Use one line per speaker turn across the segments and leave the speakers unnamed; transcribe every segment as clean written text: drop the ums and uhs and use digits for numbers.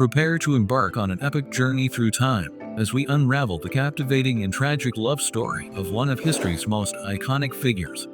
Prepare to embark on an epic journey through time as we unravel the captivating and tragic love story of one of history's most iconic figures,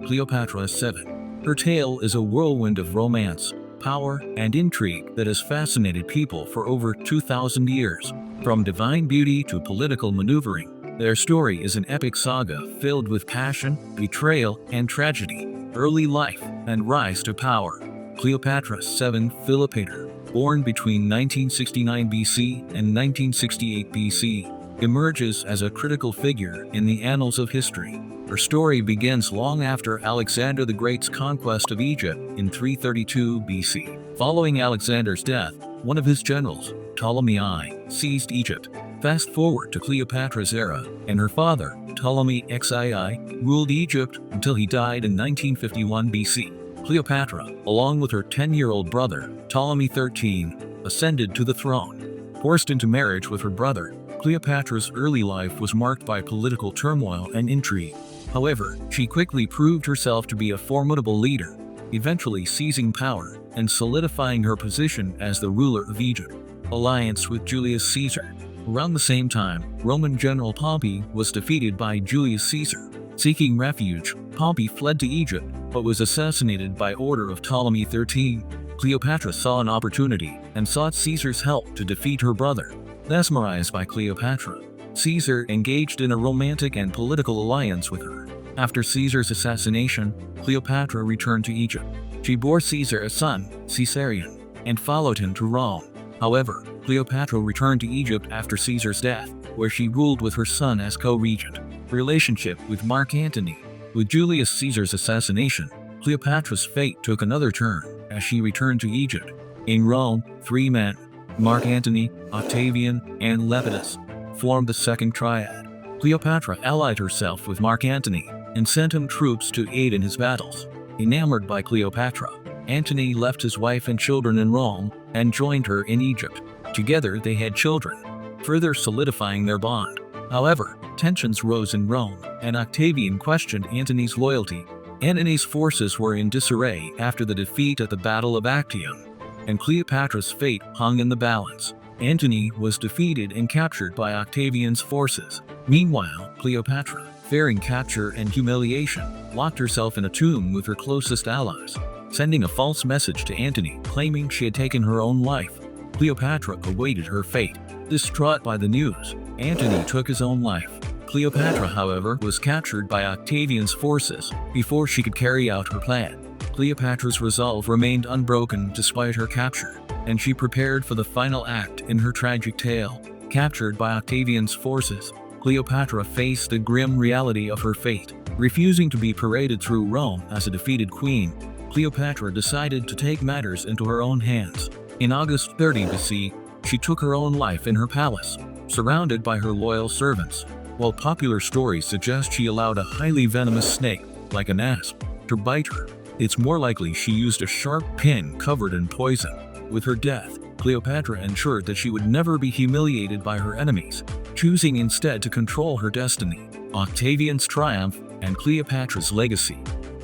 Cleopatra VII. Her tale is a whirlwind of romance, power, and intrigue that has fascinated people for over 2,000 years. From divine beauty to political maneuvering, their story is an epic saga filled with passion, betrayal, and tragedy. Early life and rise to power. Cleopatra VII Philopator, born between 1969 BC and 1968 BC, emerges as a critical figure in the annals of history. Her story begins long after Alexander the Great's conquest of Egypt in 332 BC. Following Alexander's death, one of his generals, Ptolemy I, seized Egypt. Fast forward to Cleopatra's era, and her father, Ptolemy XII, ruled Egypt until he died in 1951 BC. Cleopatra, along with her 10-year-old brother, Ptolemy XIII, ascended to the throne. Forced into marriage with her brother, Cleopatra's early life was marked by political turmoil and intrigue. However, she quickly proved herself to be a formidable leader, eventually seizing power and solidifying her position as the ruler of Egypt. Alliance with Julius Caesar. Around the same time, Roman general Pompey was defeated by Julius Caesar. Seeking refuge, Pompey fled to Egypt, but was assassinated by order of Ptolemy XIII. Cleopatra saw an opportunity and sought Caesar's help to defeat her brother. Mesmerized by Cleopatra, Caesar engaged in a romantic and political alliance with her. After Caesar's assassination, Cleopatra returned to Egypt. She bore Caesar a son, Caesarion, and followed him to Rome. However, Cleopatra returned to Egypt after Caesar's death, where she ruled with her son as co-regent. Relationship with Mark Antony. With Julius Caesar's assassination, Cleopatra's fate took another turn as she returned to Egypt. In Rome, three men, Mark Antony, Octavian, and Lepidus, formed the Second Triad. Cleopatra allied herself with Mark Antony and sent him troops to aid in his battles. Enamored by Cleopatra, Antony left his wife and children in Rome and joined her in Egypt. Together they had children, further solidifying their bond. However, tensions rose in Rome, and Octavian questioned Antony's loyalty. Antony's forces were in disarray after the defeat at the Battle of Actium, and Cleopatra's fate hung in the balance. Antony was defeated and captured by Octavian's forces. Meanwhile, Cleopatra, fearing capture and humiliation, locked herself in a tomb with her closest allies, sending a false message to Antony claiming she had taken her own life. Cleopatra awaited her fate. Distraught by the news, Antony took his own life. Cleopatra, however, was captured by Octavian's forces before she could carry out her plan. Cleopatra's resolve remained unbroken despite her capture, and she prepared for the final act in her tragic tale. Captured by Octavian's forces, Cleopatra faced the grim reality of her fate. Refusing to be paraded through Rome as a defeated queen, Cleopatra decided to take matters into her own hands. In August 30 BC, she took her own life in her palace, surrounded by her loyal servants. While popular stories suggest she allowed a highly venomous snake, like an asp, to bite her, it's more likely she used a sharp pin covered in poison. With her death, Cleopatra ensured that she would never be humiliated by her enemies, choosing instead to control her destiny. Octavian's triumph and Cleopatra's legacy.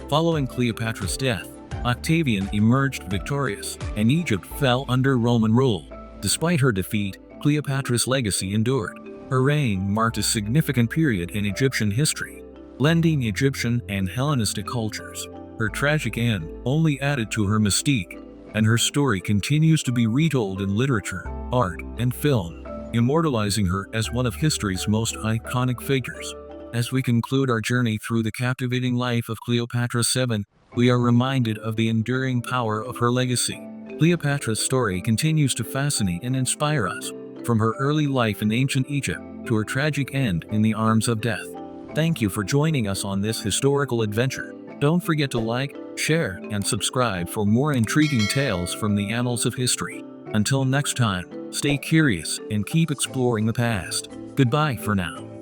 Following Cleopatra's death, Octavian emerged victorious, and Egypt fell under Roman rule. Despite her defeat, Cleopatra's legacy endured. Her reign marked a significant period in Egyptian history, blending Egyptian and Hellenistic cultures. Her tragic end only added to her mystique, and her story continues to be retold in literature, art, and film, immortalizing her as one of history's most iconic figures. As we conclude our journey through the captivating life of Cleopatra VII, we are reminded of the enduring power of her legacy. Cleopatra's story continues to fascinate and inspire us, from her early life in ancient Egypt to her tragic end in the arms of death. Thank you for joining us on this historical adventure. Don't forget to like, share, and subscribe for more intriguing tales from the annals of history. Until next time, stay curious and keep exploring the past. Goodbye for now.